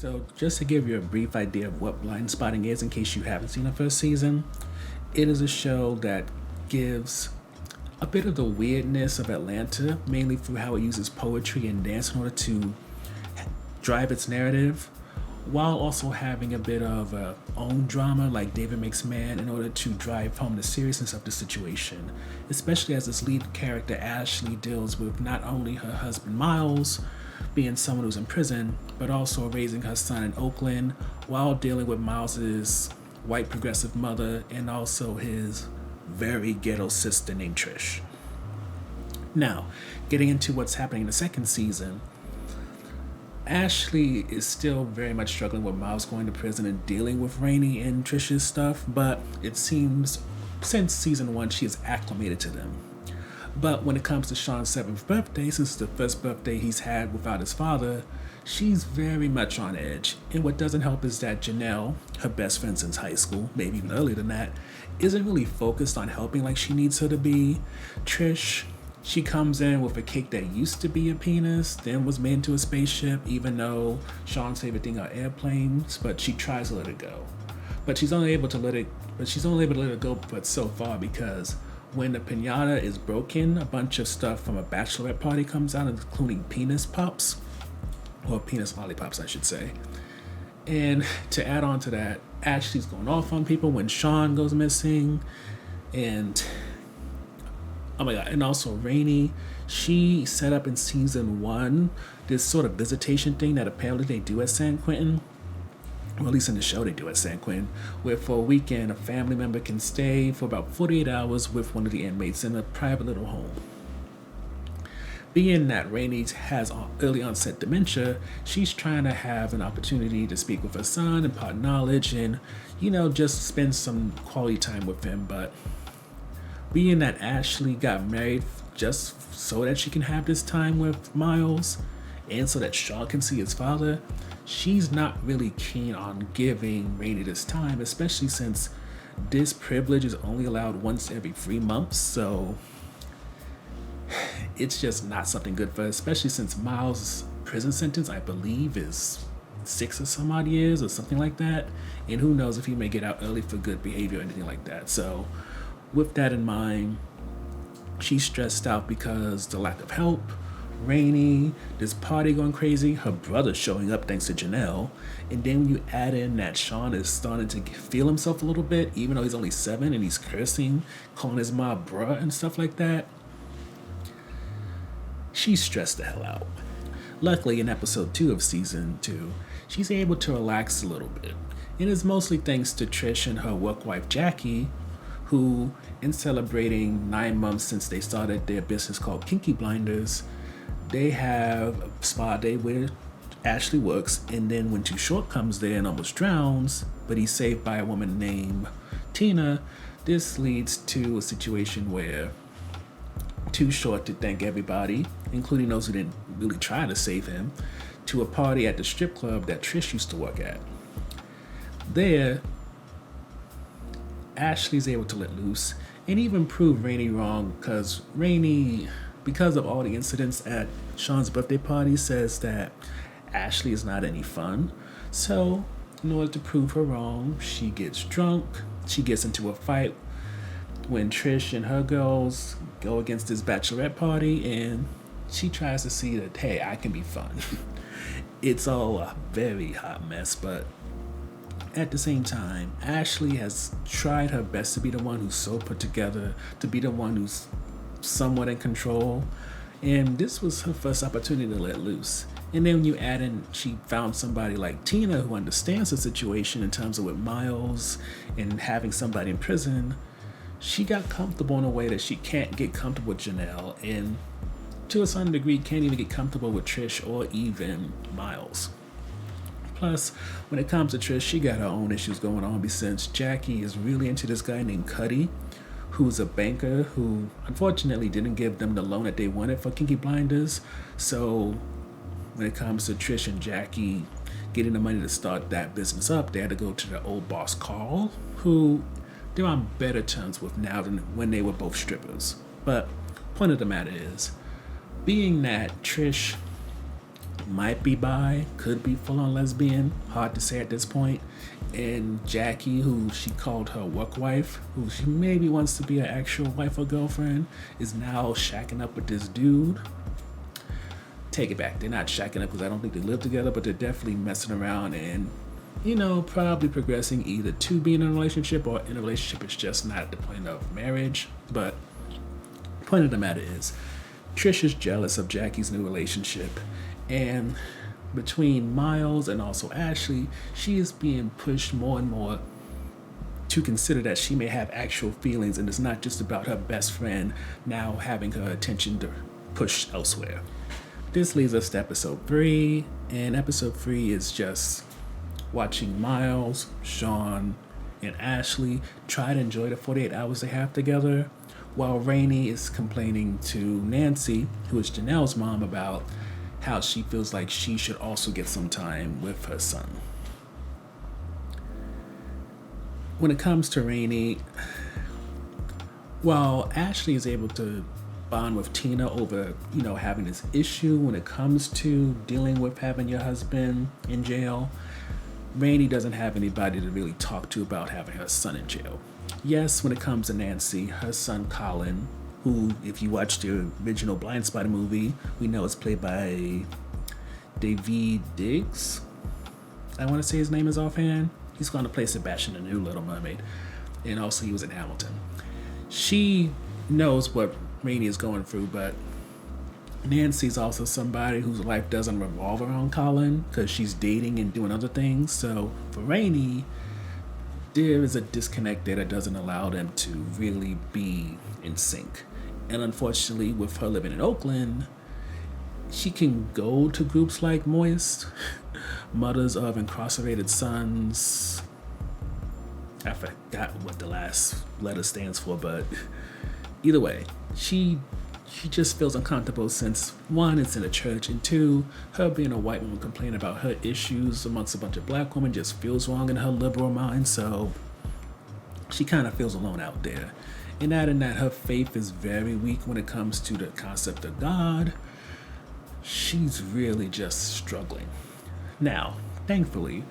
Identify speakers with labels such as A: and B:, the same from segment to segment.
A: So, just to give you a brief idea of what Blindspotting is, in case you haven't seen the first season, it is a show that gives a bit of the weirdness of Atlanta, mainly through how it uses poetry and dance in order to drive its narrative, while also having a bit of own drama like David Makes Man in order to drive home the seriousness of the situation, especially as this lead character Ashley deals with not only her husband Miles being someone who's in prison, but also raising her son in Oakland while dealing with Miles's white progressive mother and also his very ghetto sister named Trish. Now, getting into what's happening in the second season, Ashley is still very much struggling with Miles going to prison and dealing with Rainey and Trish's stuff, but it seems since season 1 she is acclimated to them. But when it comes to Sean's 7th birthday, since it's the first birthday he's had without his father, she's very much on edge. And what doesn't help is that Janelle, her best friend since high school, maybe even earlier than that, isn't really focused on helping like she needs her to be. Trish, she comes in with a cake that used to be a penis, then was made into a spaceship, even though Sean's favorite thing are airplanes, but she tries to let it go. But she's only able to let it go but so far, because when the piñata is broken, a bunch of stuff from a bachelorette party comes out, including penis pops, or penis lollipops, I should say. And to add on to that, Ashley's going off on people when Sean goes missing, and oh my god, and also Rainey, she set up in season 1 this sort of visitation thing that apparently they do at San Quentin, or at least in the show they do at San Quentin, where for a weekend a family member can stay for about 48 hours with one of the inmates in a private little home. Being that Rainey has early onset dementia, she's trying to have an opportunity to speak with her son, impart knowledge, and, just spend some quality time with him. But being that Ashley got married just so that she can have this time with Miles, and so that Shaw can see his father, she's not really keen on giving Rainey this time, especially since this privilege is only allowed once every 3 months, so it's just not something good for her, especially since Miles' prison sentence, I believe, is 6 or some odd years or something like that, and who knows if he may get out early for good behavior or anything like that. So with that in mind, she's stressed out because the lack of help, Rainey, this party going crazy, her brother showing up thanks to Janelle, and then when you add in that Sean is starting to feel himself a little bit, even though he's only 7 and he's cursing, calling his mom bruh and stuff like that, she's stressed the hell out. Luckily, in episode 2 of season 2, she's able to relax a little bit, and it's mostly thanks to Trish and her work wife Jackie, who, in celebrating 9 months since they started their business called Kinky Blinders, they have a spa day where Ashley works, and then when Too Short comes there and almost drowns, but he's saved by a woman named Tina, this leads to a situation where Too Short to thank everybody, including those who didn't really try to save him, to a party at the strip club that Trish used to work at. There, Ashley's able to let loose and even prove Rainey wrong, because Rainey, because of all the incidents at Sean's birthday party, says that Ashley is not any fun. So, in order to prove her wrong, she gets drunk, she gets into a fight when Trish and her girls go against this bachelorette party, and she tries to see that, hey, I can be fun. It's all a very hot mess, but at the same time, Ashley has tried her best to be the one who's so put together, to be the one who's somewhat in control, and this was her first opportunity to let loose. And then when you add in, she found somebody like Tina who understands the situation in terms of with Miles and having somebody in prison, she got comfortable in a way that she can't get comfortable with Janelle, and to a certain degree can't even get comfortable with Trish or even Miles. Plus, when it comes to Trish, she got her own issues going on, since Jackie is really into this guy named Cuddy, who's a banker who unfortunately didn't give them the loan that they wanted for Kinky Blinders. So when it comes to Trish and Jackie getting the money to start that business up, they had to go to their old boss Carl, who they're on better terms with now than when they were both strippers. But point of the matter is, being that Trish might be bi, could be full-on lesbian, hard to say at this point. And Jackie, who she called her work wife, who she maybe wants to be an actual wife or girlfriend, is now shacking up with this dude. Take it back, they're not shacking up because I don't think they live together, but they're definitely messing around and, probably progressing either to be in a relationship or in a relationship. It's just not at the point of marriage. But the point of the matter is, Trish is jealous of Jackie's new relationship, and between Miles and also Ashley, she is being pushed more and more to consider that she may have actual feelings, and it's not just about her best friend now having her attention to push elsewhere. This leads us to episode 3, and episode 3 is just watching Miles, Sean, and Ashley try to enjoy the 48 hours they have together, while Rainey is complaining to Nancy, who is Janelle's mom, about how she feels like she should also get some time with her son. When it comes to Rainey, while Ashley is able to bond with Tina over, having this issue when it comes to dealing with having your husband in jail, Rainey doesn't have anybody to really talk to about having her son in jail. Yes, when it comes to Nancy, her son Colin, who, if you watch the original Blindspotting movie, we know is played by Daveed Diggs. I want to say his name is offhand. He's going to play Sebastian in The New Little Mermaid. And also he was in Hamilton. She knows what Rainey is going through, but Nancy's also somebody whose life doesn't revolve around Colin because she's dating and doing other things. So for Rainey, there is a disconnect there that doesn't allow them to really be in sync. And unfortunately, with her living in Oakland, she can go to groups like Moist, Mothers of Incarcerated Sons. I forgot what the last letter stands for, but either way, she just feels uncomfortable since, one, it's in a church, and two, her being a white woman complaining about her issues amongst a bunch of black women just feels wrong in her liberal mind, so she kind of feels alone out there. And adding that her faith is very weak when it comes to the concept of God, she's really just struggling. Now, thankfully,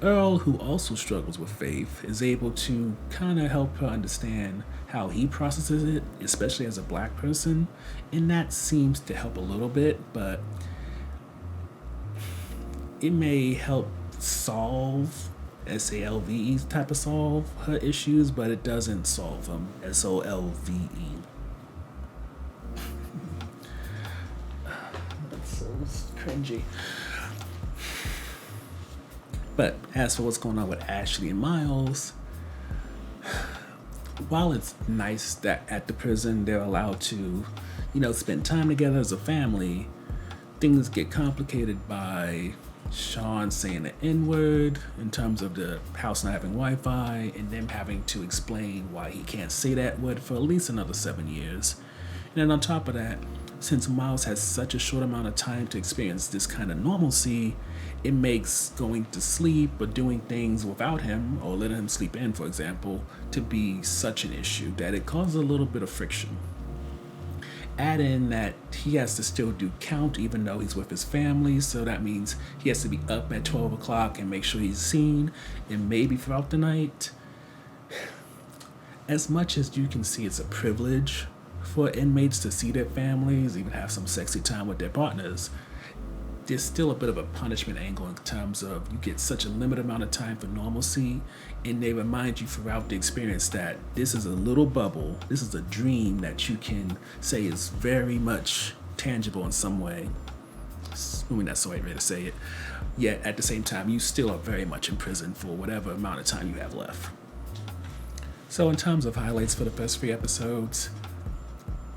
A: Earl, who also struggles with faith, is able to kind of help her understand how he processes it, especially as a black person, and that seems to help a little bit, but it may help solve, S-A-L-V-E type of solve her issues, but it doesn't solve them, S-O-L-V-E. That's so cringy. But as for what's going on with Ashley and Miles, while it's nice that at the prison they're allowed to, spend time together as a family, things get complicated by Sean saying the N-word in terms of the house not having Wi-Fi and them having to explain why he can't say that word for at least another 7 years. And then on top of that, since Miles has such a short amount of time to experience this kind of normalcy, it makes going to sleep or doing things without him or letting him sleep in, for example, to be such an issue that it causes a little bit of friction. Add in that he has to still do count even though he's with his family, so that means he has to be up at 12 o'clock and make sure he's seen, and maybe throughout the night. As much as you can see it's a privilege for inmates to see their families, even have some sexy time with their partners, there's still a bit of a punishment angle in terms of you get such a limited amount of time for normalcy, and they remind you throughout the experience that this is a little bubble, this is a dream that you can say is very much tangible in some way. I mean, that's the right way to say it. Yet at the same time, you still are very much in prison for whatever amount of time you have left. So in terms of highlights for the first 3 episodes,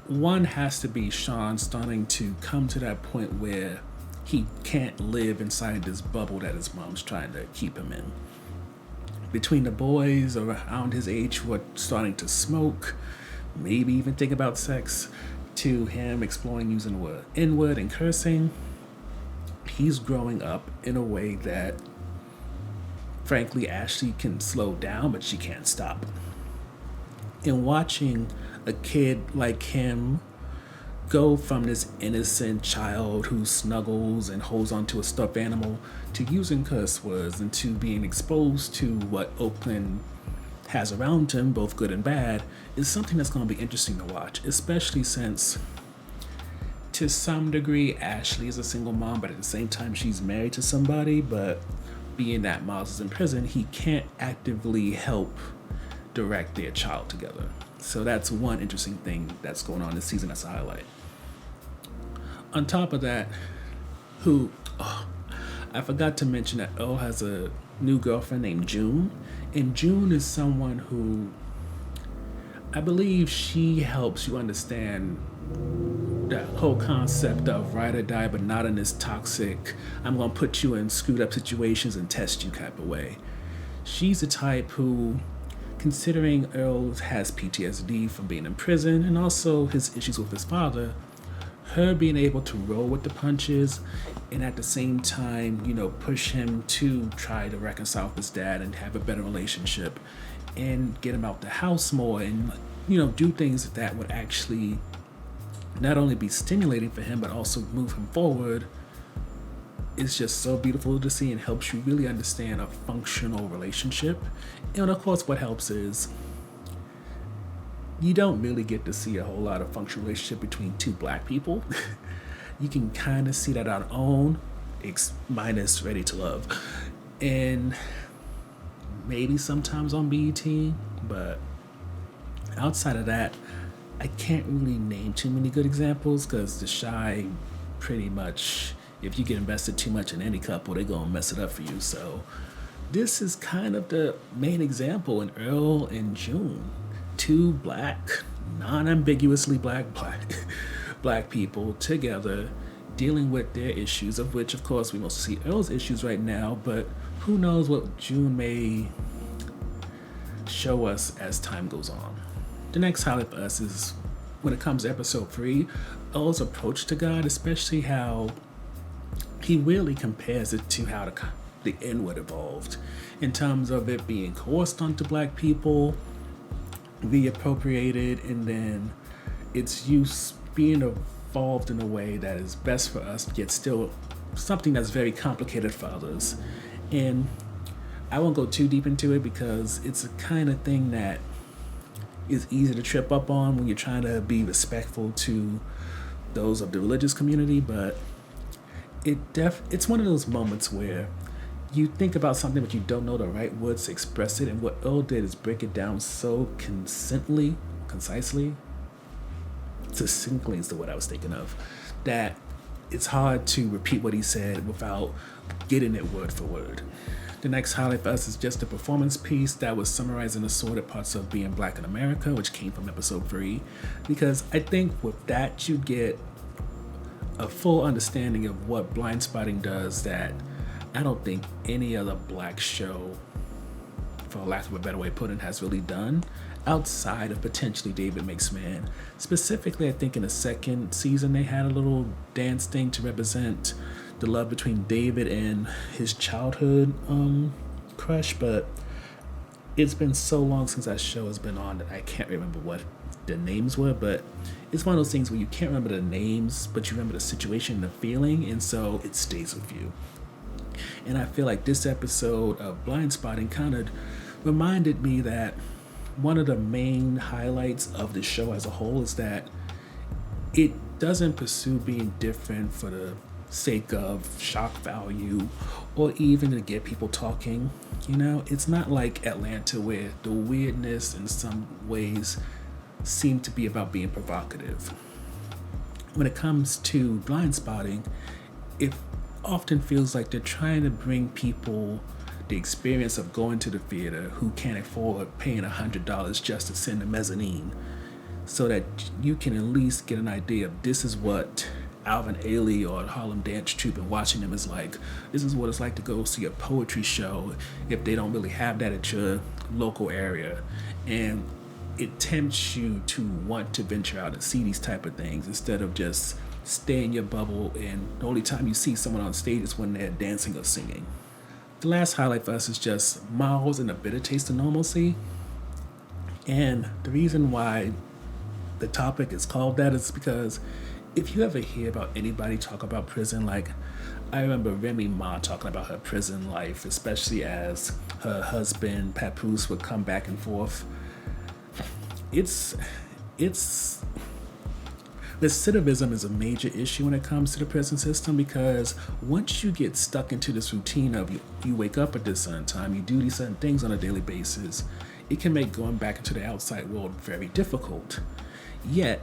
A: one has to be Sean starting to come to that point where he can't live inside this bubble that his mom's trying to keep him in. Between the boys around his age who are starting to smoke, maybe even think about sex, to him exploring using the word N-word and cursing, he's growing up in a way that, frankly, Ashley can slow down, but she can't stop. And watching a kid like him go from this innocent child who snuggles and holds onto a stuffed animal to using curse words and to being exposed to what Oakland has around him, both good and bad, is something that's going to be interesting to watch, especially since to some degree Ashley is a single mom, but at the same time she's married to somebody, but being that Miles is in prison, he can't actively help direct their child together. So that's one interesting thing that's going on this season that's a highlight. On top of that, I forgot to mention that Earl has a new girlfriend named June. And June is someone who I believe she helps you understand that whole concept of ride or die, but not in this toxic, I'm going to put you in screwed up situations and test you type of way. She's the type who, considering Earl has PTSD from being in prison and also his issues with his father, her being able to roll with the punches and at the same time, push him to try to reconcile with his dad and have a better relationship and get him out the house more and, do things that would actually not only be stimulating for him, but also move him forward. It's just so beautiful to see and helps you really understand a functional relationship. And of course, what helps is you don't really get to see a whole lot of functional relationship between two black people. You can kind of see that on OWN, minus Ready to Love, and maybe sometimes on BET, but outside of that, I can't really name too many good examples because The Chi pretty much, if you get invested too much in any couple, they're going to mess it up for you. So this is kind of the main example in Earl and June. Two black, non-ambiguously black people together dealing with their issues, of which, of course, we mostly see Earl's issues right now, but who knows what June may show us as time goes on. The next highlight for us is when it comes to episode 3, Earl's approach to God, especially how he really compares it to how the N-word evolved in terms of it being coerced onto black people, reappropriated, and then its use being evolved in a way that is best for us, yet still something that's very complicated for others. And I won't go too deep into it because it's a kind of thing that is easy to trip up on when you're trying to be respectful to those of the religious community, but it's one of those moments where you think about something but you don't know the right words to express it, and what Earl did is break it down so succinctly is the word I was thinking of, that it's hard to repeat what he said without getting it word for word. The next highlight for us is just a performance piece that was summarizing the assorted parts of being black in America, which came from episode 3, because I think with that you get a full understanding of what Blindspotting does that I don't think any other black show, for lack of a better way to put it, has really done outside of potentially David Makes Man. Specifically, I think in the second season they had a little dance thing to represent the love between David and his childhood crush, but it's been so long since that show has been on that I can't remember what the names were, but it's one of those things where you can't remember the names, but you remember the situation and the feeling, and so it stays with you. And I feel like this episode of Blindspotting kind of reminded me that one of the main highlights of the show as a whole is that it doesn't pursue being different for the sake of shock value or even to get people talking. It's not like Atlanta where the weirdness in some ways seem to be about being provocative. When it comes to Blindspotting, it often feels like they're trying to bring people the experience of going to the theater who can't afford paying $100 just to sit in the mezzanine, so that you can at least get an idea of this is what Alvin Ailey or Harlem Dance Troupe and watching them is like. This is what it's like to go see a poetry show if they don't really have that at your local area. And it tempts you to want to venture out and see these type of things instead of just stay in your bubble, and the only time you see someone on stage is when they're dancing or singing. The last highlight for us is just Miles and a bitter taste of normalcy. And the reason why the topic is called that is because if you ever hear about anybody talk about prison, like I remember Remy Ma talking about her prison life, especially as her husband Papoose would come back and forth. It's it's recidivism is a major issue when it comes to the prison system, because once you get stuck into this routine of you wake up at this certain time, you do these certain things on a daily basis, it can make going back into the outside world very difficult. Yet,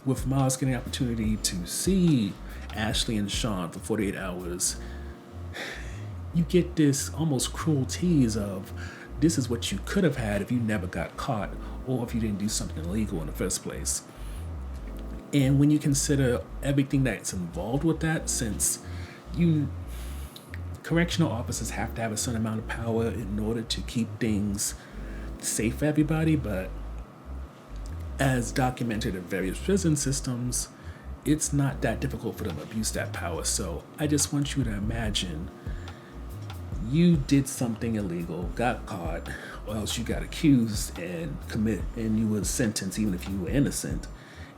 A: with Miles getting the opportunity to see Ashley and Sean for 48 hours, you get this almost cruel tease of this is what you could have had if you never got caught or if you didn't do something illegal in the first place. And when you consider everything that's involved with that, since you correctional officers have to have a certain amount of power in order to keep things safe for everybody, but as documented in various prison systems, it's not that difficult for them to abuse that power. So I just want you to imagine you did something illegal, got caught, or else you got accused and you were sentenced even if you were innocent.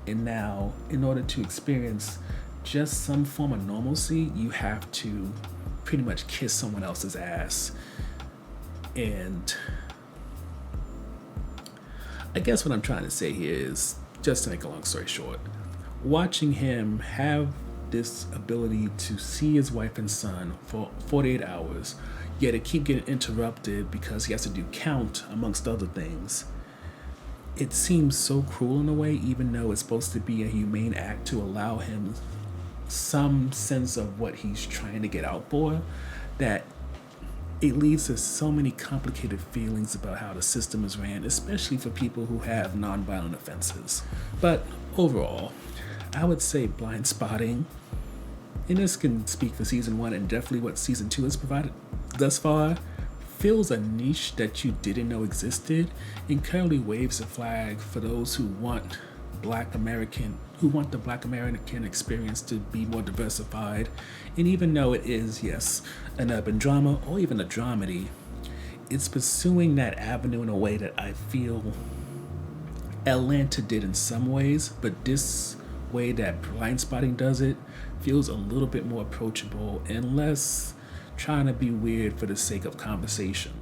A: And now, in order to experience just some form of normalcy, you have to pretty much kiss someone else's ass. And I guess what I'm trying to say here is, just to make a long story short, watching him have this ability to see his wife and son for 48 hours, yet it keep getting interrupted because he has to do count amongst other things. It seems so cruel in a way, even though it's supposed to be a humane act to allow him some sense of what he's trying to get out for, that it leads to so many complicated feelings about how the system is ran, especially for people who have nonviolent offenses. But overall, I would say Blindspotting, and this can speak for season 1 and definitely what season 2 has provided thus far, fills a niche that you didn't know existed and currently waves a flag for those who want the Black American experience to be more diversified. And even though it is, yes, an urban drama or even a dramedy, it's pursuing that avenue in a way that I feel Atlanta did in some ways, but this way that Blindspotting does it feels a little bit more approachable and less trying to be weird for the sake of conversation.